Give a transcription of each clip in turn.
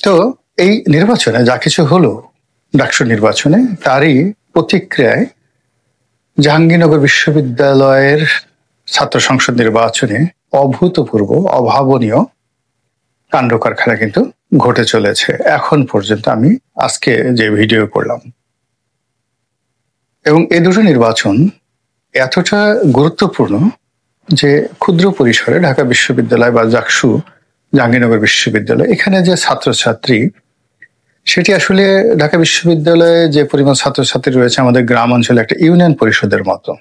তো এই নির্বাচনে যা কিছু হলো, ডাকসু নির্বাচনে, তারই প্রতিক্রিয়ায় জাহাঙ্গীরনগর বিশ্ববিদ্যালয়ের ছাত্র সংসদ নির্বাচনে অভূতপূর্ব, অভাবনীয় কাণ্ড কারখানা কিন্তু ঘটে চলেছে এখন পর্যন্ত, আমি আজকে যে ভিডিও করলাম। এবং এই দুটো নির্বাচন এতটা গুরুত্বপূর্ণ যে ক্ষুদ্র পরিসরে ঢাকা বিশ্ববিদ্যালয় বা জাকসু, জাহাঙ্গীরনগর বিশ্ববিদ্যালয়, এখানে যে ছাত্রছাত্রী, সেটি আসলে ঢাকা বিশ্ববিদ্যালয়ে যে পরিমাণ ছাত্রছাত্রী রয়েছে আমাদের গ্রাম অঞ্চলে একটা ইউনিয়ন পরিষদের মতো,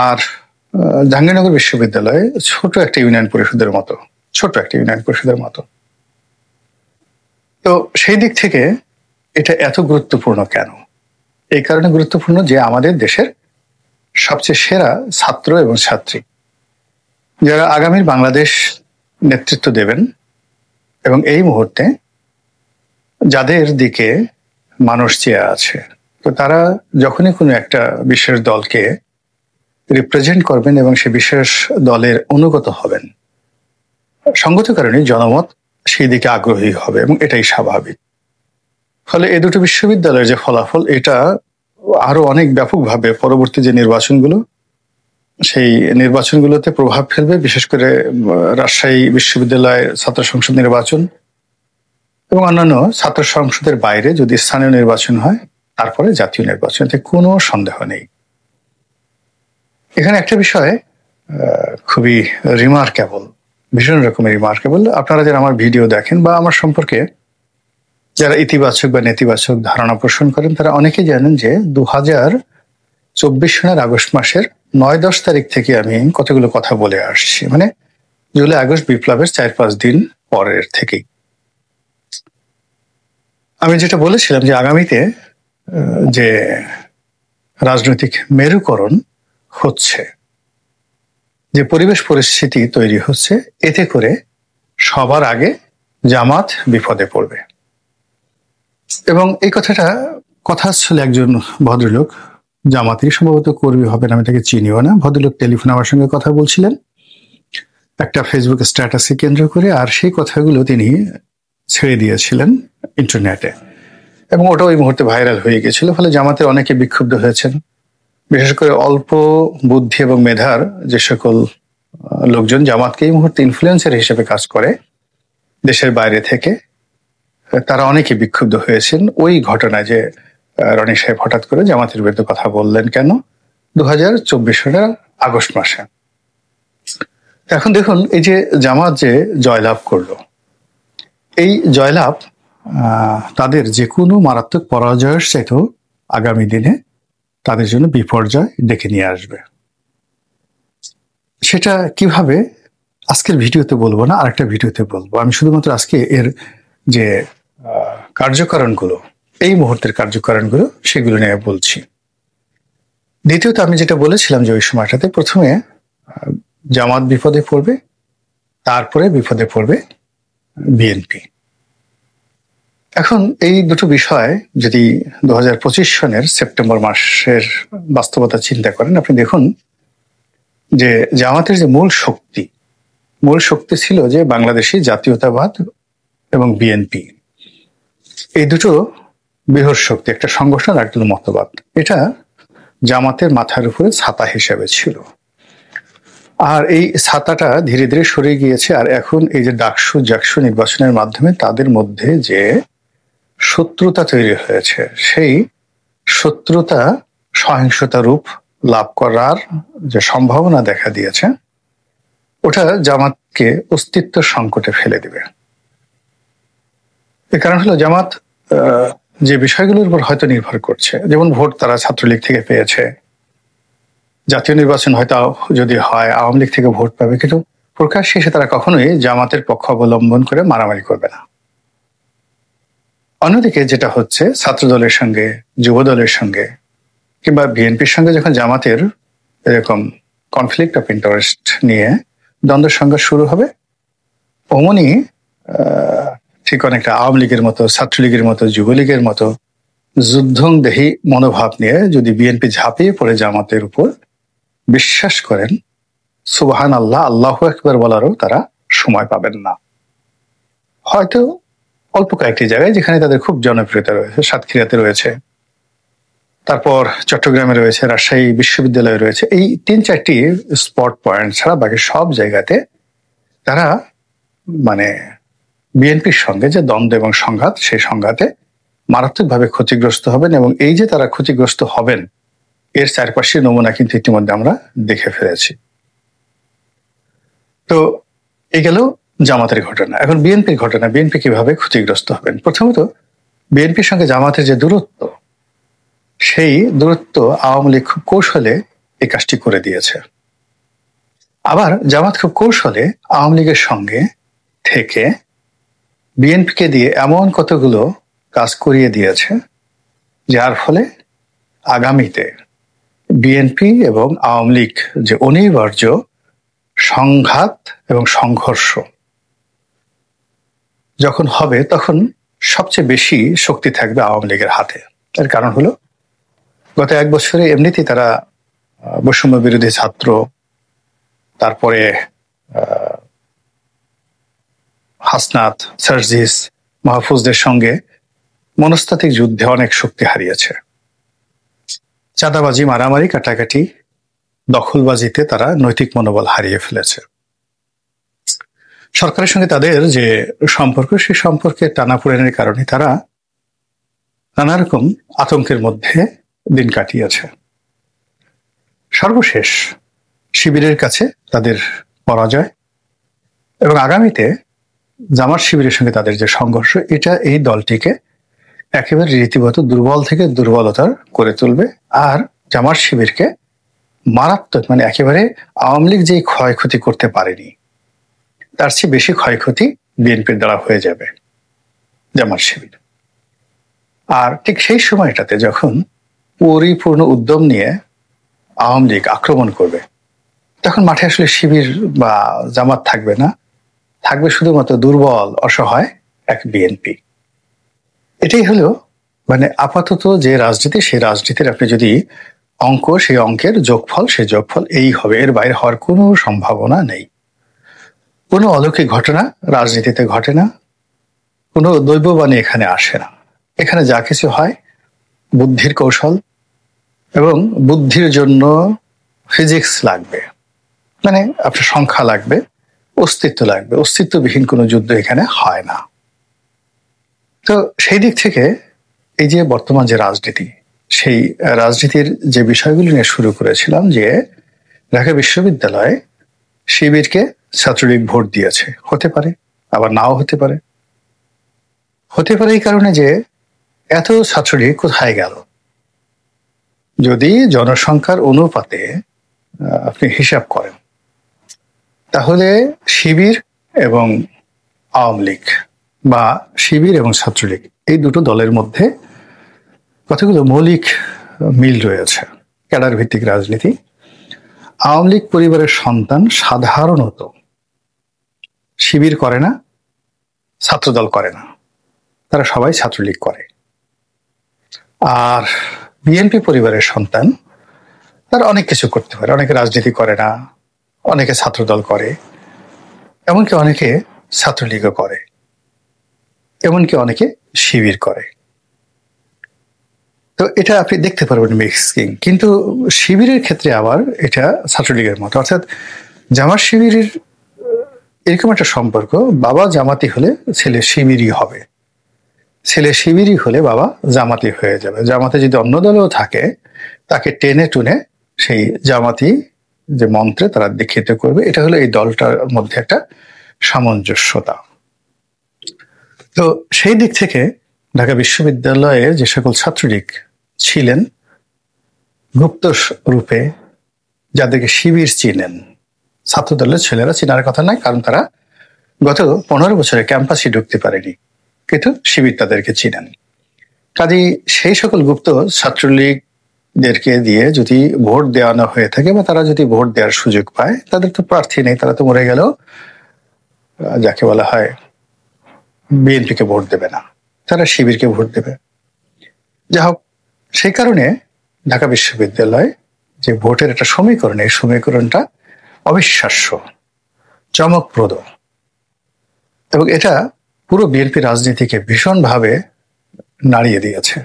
আর জাহাঙ্গীরনগর বিশ্ববিদ্যালয়ে ছোট একটা ইউনিয়ন পরিষদের মতো। তো সেই দিক থেকে এটা এত গুরুত্বপূর্ণ কেন? এই কারণে গুরুত্বপূর্ণ যে আমাদের দেশের সবচেয়ে সেরা ছাত্র এবং ছাত্রী, যারা আগামীর বাংলাদেশ নেতৃত্ব দেবেন এবং এই মুহূর্তে যাদের দিকে মানুষ চেয়ে আছে, তো তারা যখনই কোনো একটা বিশেষ দলকে রিপ্রেজেন্ট করবেন এবং সে বিশেষ দলের অনুগত হবেন, সঙ্গত কারণে জনমত সেই দিকে আগ্রহী হবে এবং এটাই স্বাভাবিক। ফলে এই দুটো বিশ্ববিদ্যালয়ের যে ফলাফল, এটা আরো অনেক ব্যাপকভাবে পরবর্তী যে নির্বাচনগুলো, সেই নির্বাচনগুলোতে প্রভাব ফেলবে। বিশেষ করে রাজশাহী বিশ্ববিদ্যালয়ের ছাত্র সংসদ নির্বাচন এবং অন্যান্য ছাত্র সংসদের বাইরে যদি স্থানীয় নির্বাচন হয়, তারপরে জাতীয় নির্বাচন, এতে কোনো সন্দেহ নেই। এখানে একটা বিষয় খুবই রিমার্কেবল, ভীষণ রকমের রিমার্কেবল। আপনারা যারা আমার ভিডিও দেখেন বা আমার সম্পর্কে যারা ইতিবাচক বা নেতিবাচক ধারণা পোষণ করেন, তারা অনেকেই জানেন যে 2024 সনের আগস্ট মাসের 9-10 তারিখ থেকে আমি কতগুলো কথা বলে আসছি, মানে জুলাই আগস্ট বিপ্লবের 4-5 দিন পরের থেকেই। আমি যেটা বলেছিলাম যে আগামীতে যে রাজনৈতিক মেরুকরণ হচ্ছে, যে পরিবেশ পরিস্থিতি তৈরি হচ্ছে, এতে করে সবার আগে জামাত বিপদে পড়বে। এবং এই কথা ছিল একজন ভদ্রলোক, জামাতেরই সম্ভবত কর্মী হবেন, আমি তাকে চিনিও না। ভদ্রলোক টেলিফোনে আমার সঙ্গে কথা বলছিলেন একটা ফেসবুক স্ট্যাটাসে কেন্দ্র করে, আর সেই কথাগুলো তিনি ছেড়ে দিয়েছিলেন ইন্টারনেটে এবং ওটা ওই মুহূর্তে ভাইরাল হয়ে গেছিল। ফলে জামাতের অনেকে বিক্ষুব্ধ হয়েছেন, বিশেষ করে অল্প বুদ্ধি এবং মেধার যে সকল লোকজন জামাতকে এই মুহূর্তে ইনফ্লুয়েন্সার হিসেবে কাজ করে দেশের বাইরে থেকে, তারা অনেকে বিক্ষুব্ধ হয়েছেন ওই ঘটনায় যে রনি সাহেব হঠাৎ করে জামাতের বিরুদ্ধে কথা বললেন কেন 2024 সালের আগস্ট মাসে। এখন দেখুন, এই যে জামাত যে জয়লাভ করলো, এই জয়লাভ তাদের যে কোনো মারাত্মক পরাজয়ের চাইতেও আগামী দিনে তাদের জন্য বিপর্যয় ডেকে নিয়ে আসবে। সেটা কিভাবে আজকের ভিডিওতে বলবো না, আরেকটা ভিডিওতে বলবো। আমি শুধুমাত্র আজকে এর যে কার্যকারণগুলো, এই মুহূর্তের কার্যকারণগুলো, সেগুলো নিয়ে বলছি। দ্বিতীয়ত, আমি যেটা বলেছিলাম যে ওই সময়টাতে প্রথমে জামাত বিপদে পড়বে, তারপরে বিপদে পড়বে বিএনপি। এখন এই দুটো বিষয় যদি 2025 সনের সেপ্টেম্বর মাসের বাস্তবতা চিন্তা করেন, আপনি দেখুন যে জামাতের যে মূল শক্তি ছিল যে বাংলাদেশি জাতীয়তাবাদ এবং বিএনপি, এই দুটো বৃহৎ শক্তি, একটা সংগঠন আর একটা মতবাদ, এটা জামাতের মাথার উপরে ছাতা হিসেবে ছিল। আর এই ছাতাটা ধীরে ধীরে সরে গিয়েছে। আর এখন এই যে জাকসু নির্বাচনের মাধ্যমে তাদের মধ্যে যে শত্রুতা তৈরি হয়েছে, সেই শত্রুতা সহিংসতা রূপ লাভ করার যে সম্ভাবনা দেখা দিয়েছে, ওটা জামাতকে অস্তিত্ব সংকটে ফেলে দিবে। এর কারণ হলো জামাত যে বিষয়গুলোর উপর হয়তো নির্ভর করছে, যেমন ভোট তারা ছাত্রলীগ থেকে পেয়েছে, জাতীয় নির্বাচন হয়তো যদি হয় আওয়ামী লীগ থেকে ভোট পাবে, কিন্তু প্রকাশ শেষে তারা কখনোই জামাতের পক্ষ অবলম্বন করে মারামারি করবে না। অন্যদিকে যেটা হচ্ছে, ছাত্র দলের সঙ্গে, যুব দলের সঙ্গে কিংবা বিএনপির সঙ্গে যখন জামাতের এরকম কনফ্লিক্ট অফ ইন্টারেস্ট নিয়ে দ্বন্দ্ব সংঘাত শুরু হবে, অমনি ঠিক অনেকটা আওয়ামী লীগের মতো, ছাত্রলীগের মতো, যুবলীগের মতো যুদ্ধংদেহী মনোভাব নিয়ে যদি বিএনপি ঝাঁপিয়ে পড়ে জামাতের উপর, বিশ্বাস করেন সুবহান আল্লাহ, আল্লাহু আকবার বলারও তারা সময় পাবেন না। হয়তো অল্প কয়েকটি জায়গায় যেখানে তাদের খুব জনপ্রিয়তা রয়েছে, সাতক্ষীরাতে রয়েছে, তারপর চট্টগ্রামে রয়েছে, রাজশাহী বিশ্ববিদ্যালয়ে রয়েছে, এই 3-4টি স্পট পয়েন্ট ছাড়া বাকি সব জায়গাতে তারা মানে বিএনপির সঙ্গে যে দ্বন্দ্ব এবং সংঘাত, সেই সংঘাতে মারাত্মকভাবে ক্ষতিগ্রস্ত হবেন। এবং এই যে তারা ক্ষতিগ্রস্ত হবেন, এর চারপাশে নমুনা কিন্তু ইতিমধ্যে আমরা দেখে ফেলেছি। তো এই গেল জামাতের ঘটনা। এখন বিএনপির ঘটনা, বিএনপি কিভাবে ক্ষতিগ্রস্ত হবেন। প্রথমত, বিএনপির সঙ্গে জামাতের যে দূরত্ব, সেই দূরত্ব আওয়ামী লীগ খুব কৌশলে এই কাজটি করে দিয়েছে। আবার জামাত খুব কৌশলে আওয়ামী লীগের সঙ্গে থেকে বিএনপিকে দিয়ে এমন কতগুলো কাজ করিয়ে দিয়েছে, যার ফলে আগামীতে বিএনপি এবং আওয়ামী লীগ যে অনিবার্য সংঘাত এবং সংঘর্ষ যখন হবে, তখন সবচেয়ে বেশি শক্তি থাকবে আওয়ামী লীগের হাতে। এর কারণ হলো, গত 1 বছরে এমনিতেই তারা বৈষম্য বিরোধী ছাত্র, তারপরে হাসনাত, সার্জিস, মাহফুজদের সঙ্গে মনস্তাত্ত্বিক যুদ্ধে অনেক শক্তি হারিয়েছে। চাঁদাবাজি, মারামারি, কাটাকাটি, দখলবাজিতে তারা নৈতিক মনোবল হারিয়ে ফেলেছে। সরকারের সঙ্গে তাদের যে সম্পর্ক, সেই সম্পর্কে টানাপোড়েনের কারণে তারা নানা রকম আতঙ্কের মধ্যে দিন কাটিয়েছে। সর্বশেষ শিবিরের কাছে তাদের পরাজয় এবং আগামীতে জামাত শিবিরের সঙ্গে তাদের যে সংঘর্ষ, এটা এই দলটিকে একেবারে রীতিগত দুর্বল থেকে দুর্বলতার করে তুলবে। আর জামাত শিবিরকে মারাত্মক, মানে একেবারে আওয়ামী লীগ যে ক্ষয়ক্ষতি করতে পারেনি, তার চেয়ে বেশি ক্ষয়ক্ষতি বিএনপির দ্বারা হয়ে যাবে জামাত শিবির। আর ঠিক সেই সময়টাতে যখন পরিপূর্ণ উদ্যম নিয়ে আওয়ামী লীগ আক্রমণ করবে, তখন মাঠে আসলে শিবির বা জামাত থাকবে না, থাকবে শুধুমাত্র দুর্বল অসহায় এক বিএনপি। এটাই হলো মানে আপাতত যে রাজনীতি, সেই রাজনীতির আপনি যদি অঙ্ক, সেই অঙ্কের যোগফল, সেই যোগফল এই হবে, এর বাইরে হওয়ার কোনো সম্ভাবনা নেই। কোনো অলৌকিক ঘটনা রাজনীতিতে ঘটে না, কোনো দৈববাণী এখানে আসে না। এখানে যা কিছু হয় বুদ্ধির কৌশল, এবং বুদ্ধির জন্য ফিজিক্স লাগবে, মানে আপনার সংখ্যা লাগবে, অস্তিত্ব লাগবে। অস্তিত্ববিহীন কোনো যুদ্ধ এখানে হয় না। তো সেই দিক থেকে এই যে বর্তমান যে রাজনীতি, সেই রাজনীতির যে বিষয়গুলি নিয়ে শুরু করেছিলাম, যে ঢাকা বিশ্ববিদ্যালয়ে শিবিরকে ছাত্রলীগ ভোট দিয়েছে, হতে পারে আবার নাও হতে পারে। হতে পারে এই কারণে যে এত ছাত্রলীগ কোথায় গেল। যদি জনসংখ্যার অনুপাতে আপনি হিসাব করেন, তাহলে শিবির এবং আওয়ামী লীগ বা শিবির এবং ছাত্রলীগ, এই দুটো দলের মধ্যে কতগুলো মৌলিক মিল রয়েছে। ক্যাডার ভিত্তিক রাজনীতি। আওয়ামী লীগ পরিবারের সন্তান সাধারণত শিবির করে না, ছাত্রদল করে না, তারা সবাই ছাত্রলীগ করে। আর বিএনপি পরিবারের সন্তান তারা অনেক কিছু করতে পারে, অনেকে রাজনীতি করে না, অনেকে ছাত্রদল করে, এমনকি অনেকে ছাত্রলীগও করে, এমনকি অনেকে শিবির করে। তো এটা আপনি দেখতে পারবেন মিক্সিং। কিন্তু শিবিরের ক্ষেত্রে আবার এটা ছাত্রলীগের মতো, অর্থাৎ জামাত শিবিরের এরকম একটা সম্পর্ক, বাবা জামাতি হলে ছেলে শিবিরই হবে, ছেলে শিবিরই হলে বাবা জামাতি হয়ে যাবে। জামাতে যদি অন্য দলেও থাকে, তাকে টেনে টুনে সেই জামাতি যে মন্ত্রে তারা দীক্ষিত করবে। এটা হলো এই দলটার মধ্যে একটা সামঞ্জস্যতা। তো সেই দিক থেকে ঢাকা বিশ্ববিদ্যালয়ে যে সকল ছাত্রলীগ ছিলেন গুপ্ত রূপে, যাদেরকে শিবির চিনেন, ছাত্রদলের ছেলেরা চিনার কথা নয়, কারণ তারা গত 15 বছরে ক্যাম্পাসে ঢুকতে পারেনি, কিন্তু শিবির তাদেরকে চিনেন। কাজেই সেই সকল গুপ্ত ছাত্রলীগদেরকে দিয়ে যদি ভোট দেওয়ানো হয়ে থাকে, বা তারা যদি ভোট দেওয়ার সুযোগ পায়, তাদের তো প্রার্থী নেই, তারা তো মরে গেল, যাকে বলা হয় বিএনপিকে ভোট দেবে না, তারা শিবিরকে ভোট দেবে। যা হোক, সেই কারণে ঢাকা বিশ্ববিদ্যালয় যে ভোটের একটা সমীকরণ, এই সমীকরণটা অবিশ্বাস্য, চমকপ্রদ, এবং এটা পুরো বিএনপি রাজনীতিকে ভীষণভাবে নাড়িয়ে দিয়েছে।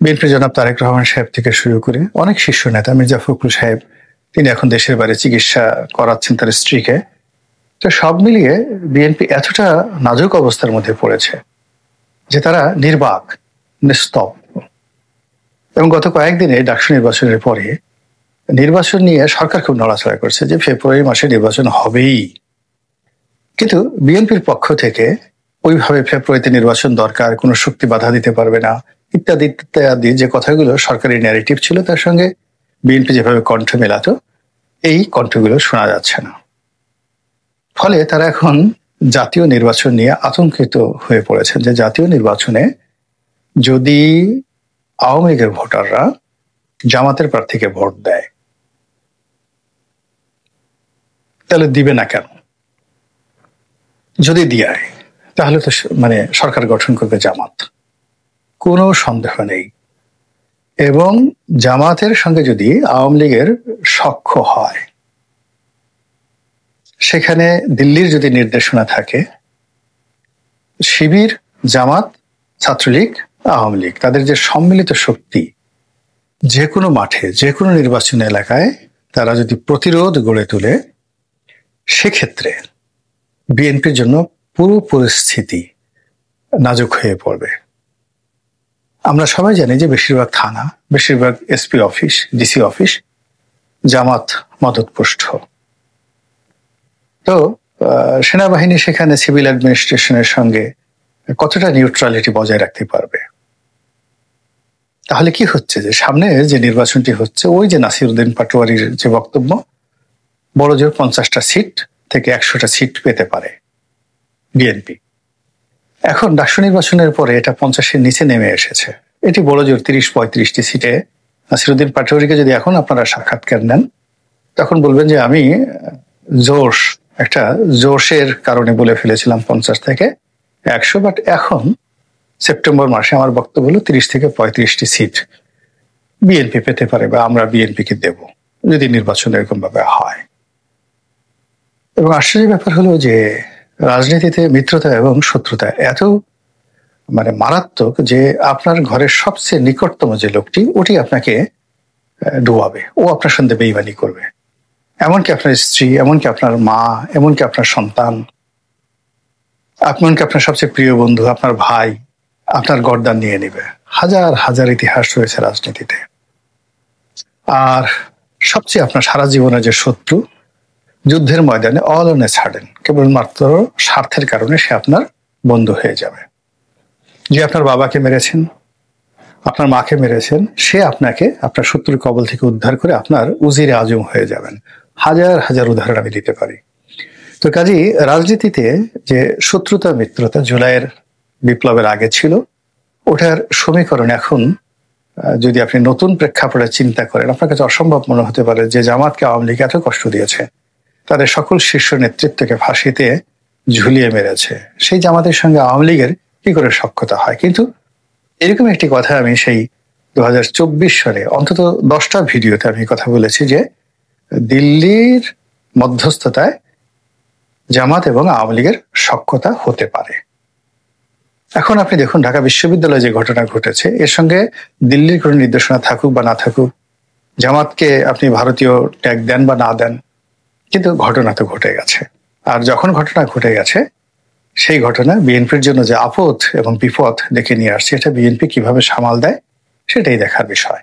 বিএনপি জনাব তারেক রহমান সাহেব থেকে শুরু করে অনেক শীর্ষ নেতা, মির্জা ফখরুল সাহেব, তিনি এখন দেশের বাইরে চিকিৎসা করাচ্ছেন তার স্ত্রীকে। তো সব মিলিয়ে বিএনপি এতটা নাজুক অবস্থার মধ্যে পড়েছে যে তারা নির্বাক, নিস্তব্ধ। এবং গত কয়েকদিনে ডাকসু নির্বাচনের পরে নির্বাচন নিয়ে সরকার খুব নড়াচড়া করছে যে ফেব্রুয়ারি মাসে নির্বাচন হবেই, কিন্তু বিএনপির পক্ষ থেকে ওইভাবে ফেব্রুয়ারিতে নির্বাচন দরকার, কোনো শক্তি বাধা দিতে পারবে না, ইত্যাদি ইত্যাদি যে কথাগুলো সরকারি ন্যারেটিভ ছিল, তার সঙ্গে বিএনপি যেভাবে কণ্ঠ মেলাতো, এই কণ্ঠগুলো শোনা যাচ্ছে না। ফলে তারা এখন জাতীয় নির্বাচন নিয়ে আতঙ্কিত হয়ে পড়েছেন যে জাতীয় নির্বাচনে যদি আওয়ামী লীগের ভোটাররা জামাতের প্রার্থীকে ভোট দেয় তাহলে দিবে না কেন? যদি দিয়ে তাহলে তো সরকার গঠন করবে জামাত, কোনো সন্দেহ নেই। এবং জামাতের সঙ্গে যদি আওয়ামী লীগের সখ্য হয়, সেখানে দিল্লির যদি নির্দেশনা থাকে, শিবির, জামাত, ছাত্রলীগ, আওয়ামী লীগ, তাদের যে সম্মিলিত শক্তি, যে কোনো মাঠে, যে কোনো নির্বাচন এলাকায় তারা যদি প্রতিরোধ গড়ে তোলে, সেক্ষেত্রে বিএনপির জন্য পুরো পরিস্থিতি নাজুক হয়ে পড়বে। আমরা সবাই জানি যে বেশিরভাগ থানা, বেশিরভাগ এসপি অফিস, ডিসি অফিস জামাত মদতপুষ্ট। তো সেনাবাহিনী সেখানে সিভিল অ্যাডমিনিস্ট্রেশনের সঙ্গে কতটা নিউট্রালিটি বজায় রাখতে পারবে? তাহলে কি হচ্ছে যে সামনে যে নির্বাচনটি হচ্ছে, ওই যে নাসিরউদ্দিন পাটোয়ারির যে বক্তব্য, বড় জোর 50টা সিট থেকে 100টা সিট পেতে পারে বিএনপি। এখন ডাকসু নির্বাচনের পরে এটা 50-এর নিচে নেমে এসেছে। এটি বড় জোর 30-35টি সিটে। নাসিরউদ্দিন পাটোয়ারিকে যদি এখন আপনারা সাক্ষাৎকার নেন, তখন বলবেন যে আমি একটা জোশের কারণে বলে ফেলেছিলাম 50 থেকে 100, বাট এখন সেপ্টেম্বর মাসে আমার বক্তব্য হলো 30 থেকে 35টি সিট বিএনপি পেতে পারে, বা আমরা বিএনপিকে দেব যদি নির্বাচন এরকম ভাবে হয়। এবং আশ্চর্যের ব্যাপার হলো যে রাজনীতিতে মিত্রতা এবং শত্রুতা এত মারাত্মক যে আপনার ঘরের সবচেয়ে নিকটতম যে লোকটি, ওটি আপনাকে ডুবাবে, ও আপনার সঙ্গে বেইমানি করবে। এমনকি আপনার স্ত্রী, এমনকি আপনার মা, এমনকি আপনার সন্তান, এমনকি আপনার সবচেয়ে প্রিয় বন্ধু, আপনার ভাই, আপনার গর্দান নিয়ে নেবে। হাজার হাজার ইতিহাস রয়েছে রাজনীতিতে। আর সবচেয়ে আপনার সারা জীবনের যে শত্রু, যুদ্ধের ময়দানে অল অন এ সাডেন, কেবলমাত্র স্বার্থের কারণে সে আপনার বন্ধু হয়ে যাবে। যে আপনার বাবাকে মেরেছেন, আপনার মাকে মেরেছেন, সে আপনাকে আপনার শত্রুর কবল থেকে উদ্ধার করে আপনার উজিরে আজম হয়ে যাবেন। হাজার হাজার উদাহরণ আমি দিতে পারি। তো কাজেই রাজনীতিতে যে শত্রুতা মিত্রতা জুলাইয়ের বিপ্লবের আগে ছিল, ওটার সমীকরণ এখন যদি আপনি নতুন প্রেক্ষাপটে চিন্তা করেন, আপনার কাছে অসম্ভব মনে হতে পারে যে জামাতকে আওয়ামী লীগ এত কষ্ট দিয়েছে, তাদের সকল শীর্ষ নেতৃত্বকে ফাঁসিতে ঝুলিয়ে মেরেছে, সেই জামাতের সঙ্গে আওয়ামী লীগের কি করে সখ্যতা হয়? কিন্তু এরকম একটি কথা আমি সেই 2024 সালে অন্তত 10টা ভিডিওতে আমি কথা বলেছি যে দিল্লির মধ্যস্থতায় জামাত এবং আওয়ামী লীগের সখ্যতা হতে পারে। এখন আপনি দেখুন ঢাকা বিশ্ববিদ্যালয়ে যে ঘটনা ঘটেছে, এর সঙ্গে দিল্লির কোনো নির্দেশনা থাকুক বা না থাকুক, জামাতকে আপনি ভারতীয় ট্যাগ দেন বা না দেন, কিন্তু ঘটনা তো ঘটে গেছে। আর যখন ঘটনা ঘটে গেছে, সেই ঘটনা বিএনপির জন্য যে আপদ এবং বিপদ ডেকে নিয়ে আসছে, এটা বিএনপি কিভাবে সামাল দেয়, সেটাই দেখার বিষয়।